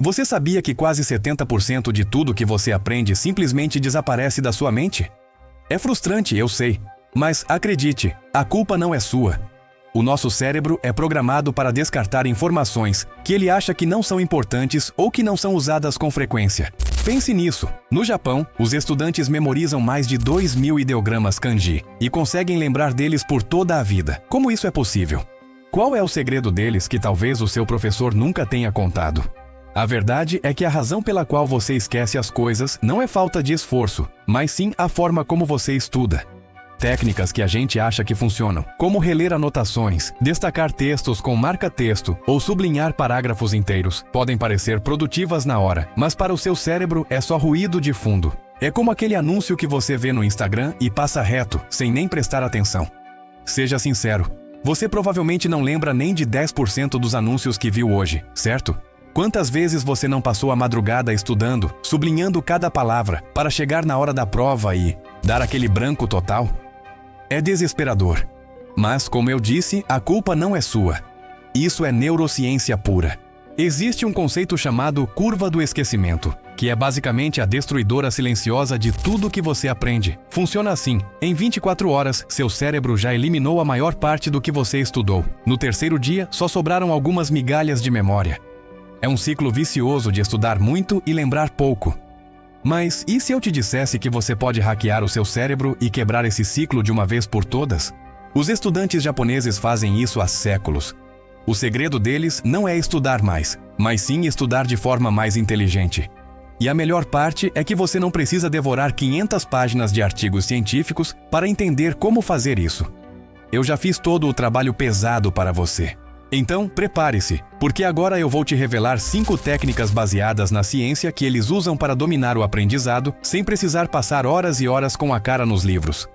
Você sabia que quase 70% de tudo que você aprende simplesmente desaparece da sua mente? É frustrante, eu sei, mas acredite, a culpa não é sua. O nosso cérebro é programado para descartar informações que ele acha que não são importantes ou que não são usadas com frequência. Pense nisso. No Japão, os estudantes memorizam mais de 2.000 ideogramas kanji e conseguem lembrar deles por toda a vida. Como isso é possível? Qual é o segredo deles que talvez o seu professor nunca tenha contado? A verdade é que a razão pela qual você esquece as coisas não é falta de esforço, mas sim a forma como você estuda. Técnicas que a gente acha que funcionam, como reler anotações, destacar textos com marca-texto ou sublinhar parágrafos inteiros, podem parecer produtivas na hora, mas para o seu cérebro é só ruído de fundo. É como aquele anúncio que você vê no Instagram e passa reto, sem nem prestar atenção. Seja sincero, você provavelmente não lembra nem de 10% dos anúncios que viu hoje, certo? Quantas vezes você não passou a madrugada estudando, sublinhando cada palavra, para chegar na hora da prova e dar aquele branco total? É desesperador. Mas, como eu disse, a culpa não é sua. Isso é neurociência pura. Existe um conceito chamado curva do esquecimento, que é basicamente a destruidora silenciosa de tudo que você aprende. Funciona assim: em 24 horas, seu cérebro já eliminou a maior parte do que você estudou. No terceiro dia, só sobraram algumas migalhas de memória. É um ciclo vicioso de estudar muito e lembrar pouco. Mas e se eu te dissesse que você pode hackear o seu cérebro e quebrar esse ciclo de uma vez por todas? Os estudantes japoneses fazem isso há séculos. O segredo deles não é estudar mais, mas sim estudar de forma mais inteligente. E a melhor parte é que você não precisa devorar 500 páginas de artigos científicos para entender como fazer isso. Eu já fiz todo o trabalho pesado para você. Então, prepare-se, porque agora eu vou te revelar 5 técnicas baseadas na ciência que eles usam para dominar o aprendizado sem precisar passar horas e horas com a cara nos livros.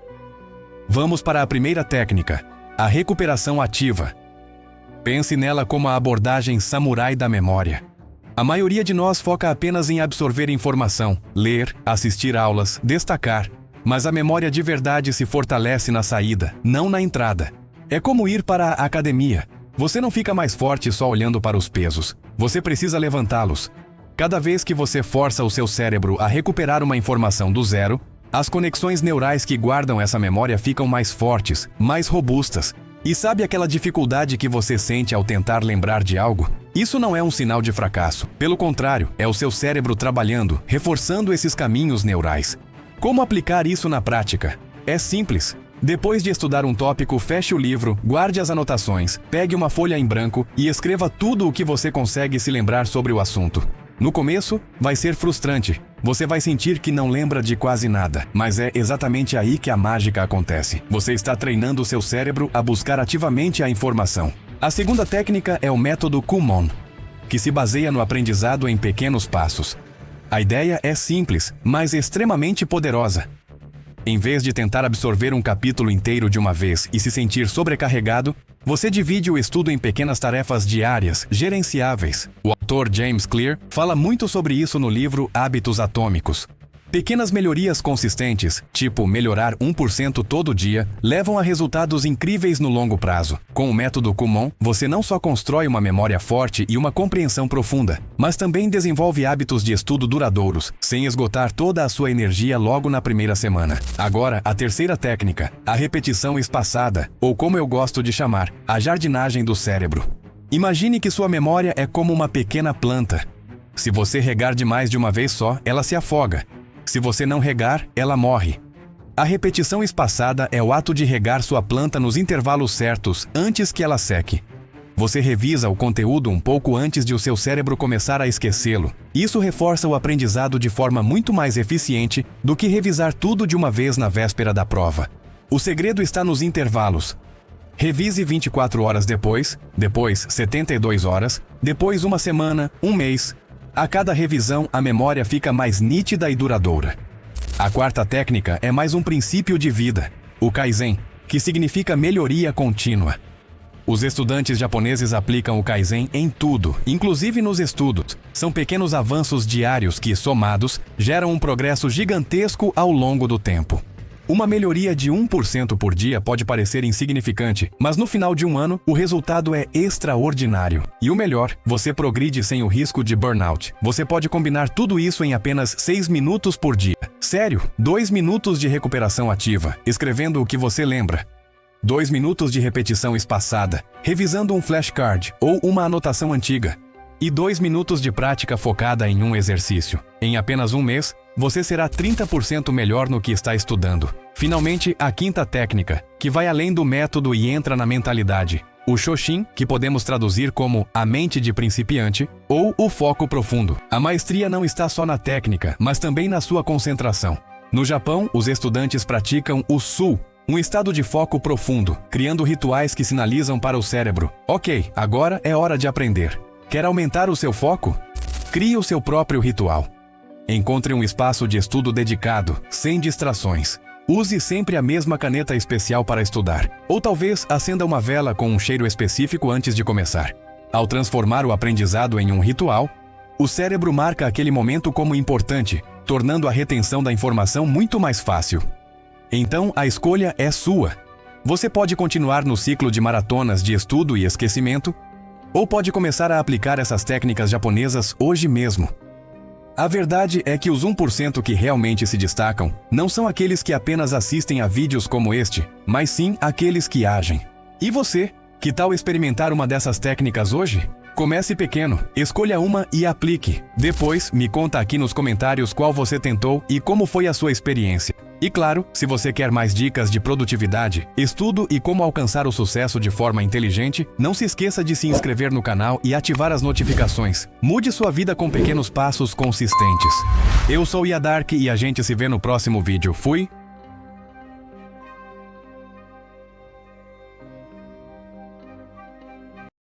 Vamos para a primeira técnica, a recuperação ativa. Pense nela como a abordagem samurai da memória. A maioria de nós foca apenas em absorver informação, ler, assistir aulas, destacar, mas a memória de verdade se fortalece na saída, não na entrada. É como ir para a academia. Você não fica mais forte só olhando para os pesos. Você precisa levantá-los. Cada vez que você força o seu cérebro a recuperar uma informação do zero, as conexões neurais que guardam essa memória ficam mais fortes, mais robustas. E sabe aquela dificuldade que você sente ao tentar lembrar de algo? Isso não é um sinal de fracasso. Pelo contrário, é o seu cérebro trabalhando, reforçando esses caminhos neurais. Como aplicar isso na prática? É simples. Depois de estudar um tópico, feche o livro, guarde as anotações, pegue uma folha em branco e escreva tudo o que você consegue se lembrar sobre o assunto. No começo, vai ser frustrante. Você vai sentir que não lembra de quase nada, mas é exatamente aí que a mágica acontece. Você está treinando o seu cérebro a buscar ativamente a informação. A segunda técnica é o método Kumon, que se baseia no aprendizado em pequenos passos. A ideia é simples, mas extremamente poderosa. Em vez de tentar absorver um capítulo inteiro de uma vez e se sentir sobrecarregado, você divide o estudo em pequenas tarefas diárias, gerenciáveis. O autor James Clear fala muito sobre isso no livro Hábitos Atômicos. Pequenas melhorias consistentes, tipo melhorar 1% todo dia, levam a resultados incríveis no longo prazo. Com o método Kumon, você não só constrói uma memória forte e uma compreensão profunda, mas também desenvolve hábitos de estudo duradouros, sem esgotar toda a sua energia logo na primeira semana. Agora, a terceira técnica, a repetição espaçada, ou como eu gosto de chamar, a jardinagem do cérebro. Imagine que sua memória é como uma pequena planta. Se você regar demais de uma vez só, ela se afoga. Se você não regar, ela morre. A repetição espaçada é o ato de regar sua planta nos intervalos certos, antes que ela seque. Você revisa o conteúdo um pouco antes de o seu cérebro começar a esquecê-lo. Isso reforça o aprendizado de forma muito mais eficiente do que revisar tudo de uma vez na véspera da prova. O segredo está nos intervalos. Revise 24 horas depois 72 horas, depois uma semana, um mês. A cada revisão, a memória fica mais nítida e duradoura. A quarta técnica é mais um princípio de vida, o Kaizen, que significa melhoria contínua. Os estudantes japoneses aplicam o Kaizen em tudo, inclusive nos estudos. São pequenos avanços diários que, somados, geram um progresso gigantesco ao longo do tempo. Uma melhoria de 1% por dia pode parecer insignificante, mas no final de um ano, o resultado é extraordinário. E o melhor, você progride sem o risco de burnout. Você pode combinar tudo isso em apenas 6 minutos por dia. Sério, 2 minutos de recuperação ativa, escrevendo o que você lembra. 2 minutos de repetição espaçada, revisando um flashcard ou uma anotação antiga. E 2 minutos de prática focada em um exercício. Em apenas um mês, você será 30% melhor no que está estudando. Finalmente, a quinta técnica, que vai além do método e entra na mentalidade. O Shoshin, que podemos traduzir como a mente de principiante, ou o foco profundo. A maestria não está só na técnica, mas também na sua concentração. No Japão, os estudantes praticam o Su, um estado de foco profundo, criando rituais que sinalizam para o cérebro: ok, agora é hora de aprender. Quer aumentar o seu foco? Crie o seu próprio ritual. Encontre um espaço de estudo dedicado, sem distrações. Use sempre a mesma caneta especial para estudar. Ou talvez acenda uma vela com um cheiro específico antes de começar. Ao transformar o aprendizado em um ritual, o cérebro marca aquele momento como importante, tornando a retenção da informação muito mais fácil. Então, a escolha é sua. Você pode continuar no ciclo de maratonas de estudo e esquecimento, ou pode começar a aplicar essas técnicas japonesas hoje mesmo. A verdade é que os 1% que realmente se destacam não são aqueles que apenas assistem a vídeos como este, mas sim aqueles que agem. E você? Que tal experimentar uma dessas técnicas hoje? Comece pequeno, escolha uma e aplique. Depois, me conta aqui nos comentários qual você tentou e como foi a sua experiência. E claro, se você quer mais dicas de produtividade, estudo e como alcançar o sucesso de forma inteligente, não se esqueça de se inscrever no canal e ativar as notificações. Mude sua vida com pequenos passos consistentes. Eu sou Yadark e a gente se vê no próximo vídeo. Fui!